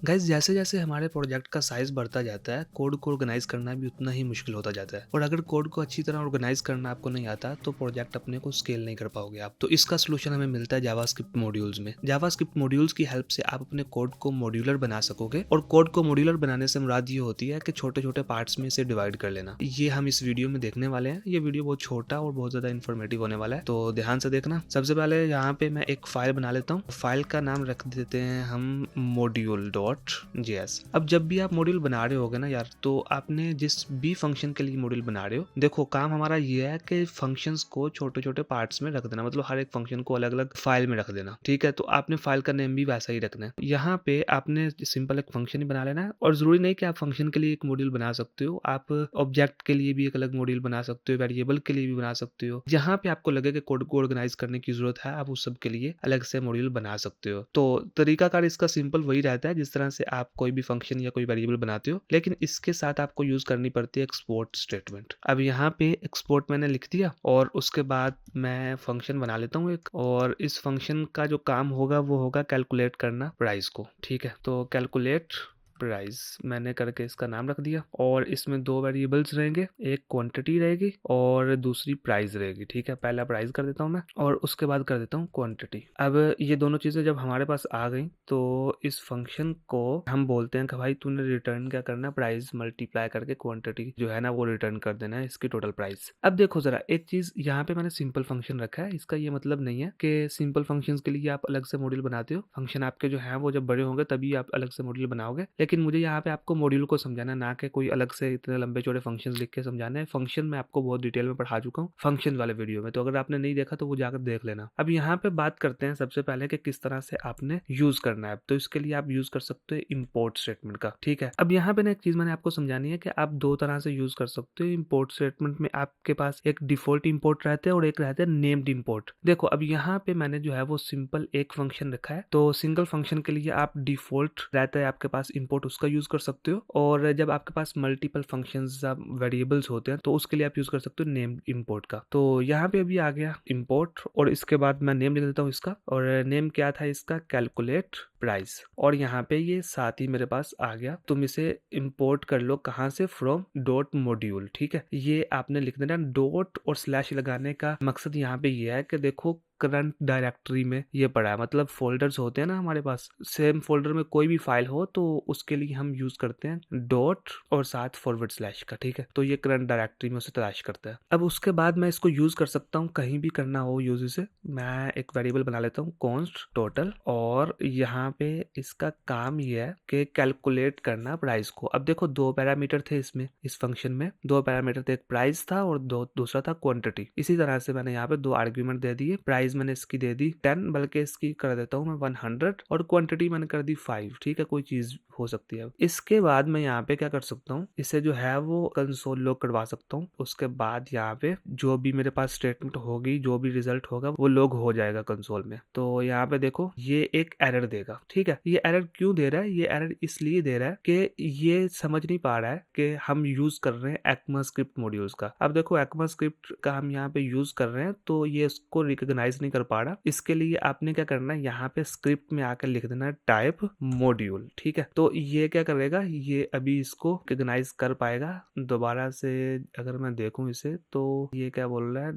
Guys जैसे जैसे हमारे प्रोजेक्ट का साइज बढ़ता जाता है, कोड को ऑर्गेनाइज करना भी उतना ही मुश्किल होता जाता है। और अगर कोड को अच्छी तरह ऑर्गेनाइज करना आपको नहीं आता तो प्रोजेक्ट अपने को स्केल नहीं कर पाओगे आप। तो इसका सोल्यूशन हमें मिलता है जावास्क्रिप्ट मॉड्यूल्स में। जावास्क्रिप्ट मॉड्यूल्स की हेल्प से आप अपने कोड को मॉड्यूलर बना सकोगे। और कोड को मॉड्यूलर बनाने से मुराद ये होती है कि छोटे छोटे पार्ट्स में इसे डिवाइड कर लेना। ये हम इस वीडियो में देखने वाले हैं। ये वीडियो बहुत छोटा और बहुत ज्यादा इन्फॉर्मेटिव होने वाला है, तो ध्यान से देखना। सबसे पहले यहाँ पे मैं एक फाइल बना लेता हूँ। फाइल का नाम रख देते हैं हम module.js। अब जब भी आप मॉड्यूल बना रहे होगे ना यार, तो आपने जिस भी फंक्शन के लिए मॉड्यूल बना रहे हो, देखो काम हमारा ये है कि फंक्शंस को छोटे छोटे पार्ट्स में रख देना, मतलब हर एक फंक्शन को अलग अलग फाइल में रख देना। ठीक है, तो आपने फाइल का नेम भी वैसा ही रखना है। यहाँ पे आपने सिंपल एक फंक्शन ही बना लेना है। और जरूरी नहीं कि आप फंक्शन के लिए एक मॉड्यूल बना सकते हो, आप ऑब्जेक्ट के लिए भी एक अलग मॉड्यूल बना सकते हो, वेरिएबल के लिए भी बना सकते हो। जहाँ पे आपको लगे कि कोड को ऑर्गेनाइज करने की जरूरत है, आप उस सब के लिए अलग से मॉड्यूल बना सकते हो। तो तरीकाकार इसका सिंपल वही रहता है जिस तरह से आप कोई भी फंक्शन या कोई वेरिएबल बनाते हो, लेकिन इसके साथ आपको यूज करनी पड़ती है एक्सपोर्ट स्टेटमेंट। अब यहाँ पे एक्सपोर्ट मैंने लिख दिया और उसके बाद मैं फंक्शन बना लेता हूँ एक, और इस फंक्शन का जो काम होगा वो होगा कैलकुलेट करना प्राइस को। ठीक है, तो कैलकुलेट प्राइस मैंने करके इसका नाम रख दिया। और इसमें दो वेरिएबल्स रहेंगे, एक क्वांटिटी रहेगी और दूसरी प्राइस रहेगी। ठीक है, पहला प्राइस कर देता हूँ मैं और उसके बाद कर देता हूँ क्वांटिटी। अब ये दोनों चीजें जब हमारे पास आ गई तो इस फंक्शन को हम बोलते हैं कि भाई तूने रिटर्न क्या करना, प्राइस मल्टीप्लाई करके क्वांटिटी जो है ना वो रिटर्न कर देना है, इसकी टोटल प्राइस। अब देखो जरा एक चीज, यहाँ पे मैंने सिंपल फंक्शन रखा है। इसका ये मतलब नहीं है कि सिंपल फंक्शंस के लिए आप अलग से मॉड्यूल बनाते हो। फंक्शन आपके जो है वो जब बड़े होंगे तभी आप अलग से मॉड्यूल बनाओगे, लेकिन मुझे यहाँ पे आपको मॉड्यूल को समझाना, ना कि कोई अलग से इतने लंबे चौड़े फंक्शंस लिख के समझाना है। फंक्शन मैं आपको बहुत डिटेल में पढ़ा चुका हूँ फंक्शन वाले वीडियो में, तो अगर आपने नहीं देखा तो वो जाकर देख लेना। अब यहाँ पे बात करते हैं सबसे पहले कि किस तरह से आपने यूज करना है। तो इसके लिए आप यूज कर सकते हो इम्पोर्ट स्टेटमेंट का। ठीक है, अब यहाँ पे ना एक चीज मैंने आपको समझानी है कि आप दो तरह से यूज कर सकते हो इम्पोर्ट स्टेटमेंट में। आपके पास एक डिफॉल्ट इम्पोर्ट रहते हैं और एक रहते हैं नेम्ड इम्पोर्ट। देखो अब यहाँ पे मैंने जो है वो सिंपल एक फंक्शन रखा है, तो सिंगल फंक्शन के लिए आप डिफॉल्ट रहता है आपके पास इम्पोर्ट, उसका यूज कर सकते हो। और जब आपके पास मल्टीपल फंक्शंस या वेरिएबल्स होते हैं तो उसके लिए आप यूज कर सकते हो नेम इम्पोर्ट का। तो यहाँ पे अभी आ गया इम्पोर्ट और इसके बाद मैं नेम लिख देता हूँ इसका, और नेम क्या था इसका, कैलकुलेट प्राइस। और यहाँ पे ये साथ ही मेरे पास आ गया। तुम इसे इम्पोर्ट कर लो कहाँ से, फ्रॉम डॉट मॉड्यूल। ठीक है, ये आपने लिख देना। डॉट और स्लैश लगाने का मकसद यहाँ पे ये है कि देखो करंट डायरेक्टरी में ये पड़ा है, मतलब फोल्डर्स होते हैं ना हमारे पास, सेम फोल्डर में कोई भी फाइल हो तो उसके लिए हम यूज करते हैं डॉट और साथ फॉरवर्ड स्लैश का। ठीक है, तो ये करंट डायरेक्टरी में उसे तलाश करता है। अब उसके बाद मैं इसको यूज कर सकता हूँ कहीं भी करना हो यूज इसे। मैं एक वेरिएबल बना लेता हूँ कॉन्स्ट टोटल, और यहाँ पे इसका काम ये है कि कैलकुलेट करना प्राइस को। अब देखो दो पैरामीटर थे इसमें, इस फंक्शन में दो पैरामीटर थे, एक प्राइस था और दूसरा था क्वांटिटी। इसी तरह से मैंने यहाँ पे दो आर्ग्यूमेंट दे दिए। प्राइस मैंने इसकी दे दी 10, बल्कि इसकी कर देता हूँ मैं 100, और क्वांटिटी मैंने कर दी 5। ठीक है, कोई चीज हो सकती है। इसके बाद मैं यहाँ पे क्या कर सकता हूँ, इसे जो है वो कंसोल लॉग करवा सकता हूँ। उसके बाद यहाँ पे जो भी मेरे पास स्टेटमेंट होगी, जो भी रिजल्ट होगा वो लॉग हो जाएगा कंसोल में। तो यहाँ पे देखो ये एक एरर देगा। ठीक है, ये एरर क्यों दे रहा है, ये एरर इसलिए दे रहा है कि ये समझ नहीं पा रहा है कि हम यूज कर रहे हैं ECMAScript मॉड्यूल्स का। अब देखो ECMAScript का हम यहाँ पे यूज कर रहे हैं तो ये इसको रिकॉग्नाइज नहीं कर पा रहा। इसके लिए आपने क्या करना है, यहाँ पे स्क्रिप्ट में आकर लिख देना टाइप मॉड्यूल। ठीक है, तो ये क्या करेगा, ये अभी इसको रिकॉग्नाइज कर पाएगा। दोबारा से अगर मैं देखूं इसे तो ये क्या बोल रहा है,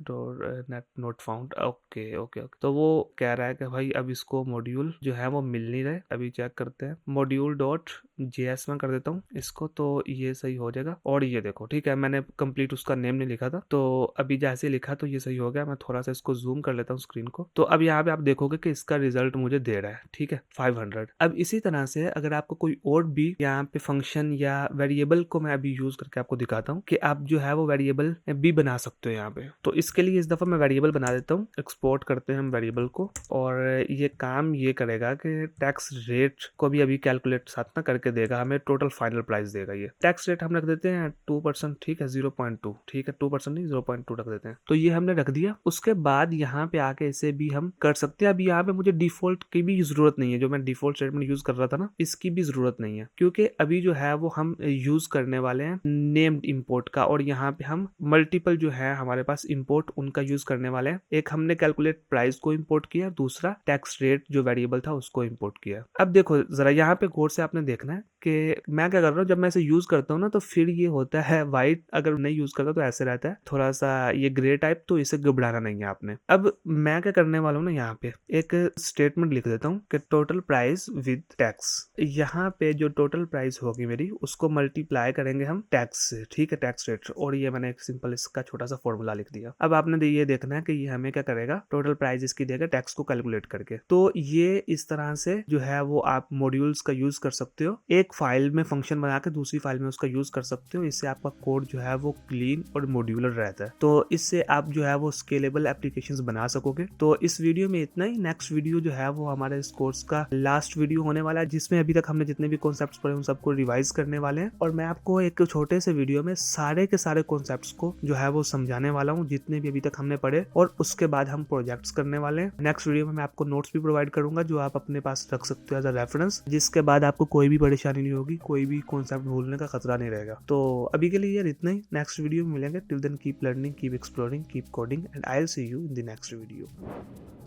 net not found. Okay okay okay, तो वो कह रहा है कि भाई अब इसको मॉड्यूल जो है वो मिल नहीं रहे। अभी चेक करते हैं, मॉड्यूल डॉट JS में कर देता हूँ इसको, तो ये सही हो जाएगा। और ये देखो, ठीक है, मैंने कंप्लीट उसका नेम नहीं लिखा था, तो अभी जैसे लिखा तो ये सही हो गया। मैं थोड़ा सा इसको जूम कर लेता हूँ स्क्रीन को, तो अब यहाँ पे आप देखोगे कि इसका रिजल्ट मुझे दे रहा है। ठीक है, 500। अब इसी तरह से अगर आपको कोई और भी यहाँ पे फंक्शन या वेरिएबल को मैं अभी यूज करके आपको दिखाता हूँ कि आप जो है वो वेरिएबल भी बना सकते हो यहाँ पे। तो इसके लिए इस दफा मैं वेरिएबल बना देता हूँ। एक्सपोर्ट करते हैं हम वेरिएबल को, और ये काम ये करेगा कि टैक्स रेट को भी अभी कैलकुलेट साथ ना करके करके देगा, हमें टोटल फाइनल प्राइस देगा। ये टैक्स रेट हम रख देते हैं 2%, ठीक है 0.2, ठीक है 2% नहीं 0.2 रख देते हैं। तो ये हमने रख दिया। उसके बाद यहाँ पे आके इसे भी हम कर सकते हैं। अभी यहाँ पे मुझे डिफॉल्ट की भी जरूरत नहीं है, जो मैं डिफॉल्ट स्टेटमेंट यूज कर रहा था ना, इसकी भी जरूरत नहीं है, क्योंकि अभी जो है वो हम यूज करने वाले हैं नेम्ड इंपोर्ट का, और यहाँ पे हम मल्टीपल जो है हमारे पास इंपोर्ट उनका यूज करने वाले हैं। एक हमने कैलकुलेट प्राइस को इंपोर्ट किया, दूसरा टैक्स रेट जो वेरिएबल था उसको इंपोर्ट किया। अब देखो जरा यहाँ पे गौर से आपने देखना है कि मैं क्या कर रहा हूँ, जब मैं इसे यूज करता हूँ ना तो फिर ये होता है व्हाइट, अगर नहीं यूज करता तो ऐसे रहता है थोड़ा सा ये ग्रे टाइप, तो इसे घबराना नहीं है आपने। अब मैं क्या करने वाला हूँ ना, यहाँ पे एक स्टेटमेंट लिख देता हूँ कि टोटल प्राइस विद टैक्स। यहाँ पे जो टोटल प्राइस होगी मेरी उसको मल्टीप्लाई करेंगे हम टैक्स से, ठीक है टैक्स रेट, और ये मैंने एक सिंपल इसका छोटा सा फॉर्मूला लिख दिया। अब आपने ये देखना है कि ये हमें क्या करेगा, टोटल प्राइस इसकी देगा टैक्स को कैलकुलेट करके। तो ये इस तरह से जो है वो आप मॉड्यूल्स का यूज कर सकते हो, एक फाइल में फंक्शन बना के दूसरी फाइल में उसका यूज कर सकते हो। इससे आपका कोड जो है वो क्लीन और मॉड्यूलर रहता है, तो इससे आप जो है वो स्केलेबल एप्लीकेशंस बना सकोगे। तो इस वीडियो में इतना ही। नेक्स्ट वीडियो जो है वो हमारे इस कोर्स का लास्ट वीडियो होने वाला है, जिसमें अभी तक हमने जितने भी कॉन्सेप्ट्स पढ़े उन सबको रिवाइज करने वाले हैं, और मैं आपको एक छोटे से वीडियो में सारे के सारे कॉन्सेप्ट्स को जो है वो समझाने वाला हूँ, जितने भी अभी तक हमने पढ़े, और उसके बाद हम प्रोजेक्ट्स करने वाले हैं। नेक्स्ट वीडियो में मैं आपको नोट्स भी प्रोवाइड करूंगा जो आप अपने पास रख सकते हो एज अ रेफरेंस, जिसके बाद आपको कोई भी परेशानी नहीं होगी, कोई भी कॉन्सेप्ट भूलने का खतरा नहीं रहेगा। तो अभी के लिए यार इतना ही। नेक्स्ट वीडियो में मिलेंगे। Till then keep learning, keep exploring, keep coding, and I will see you in the next video.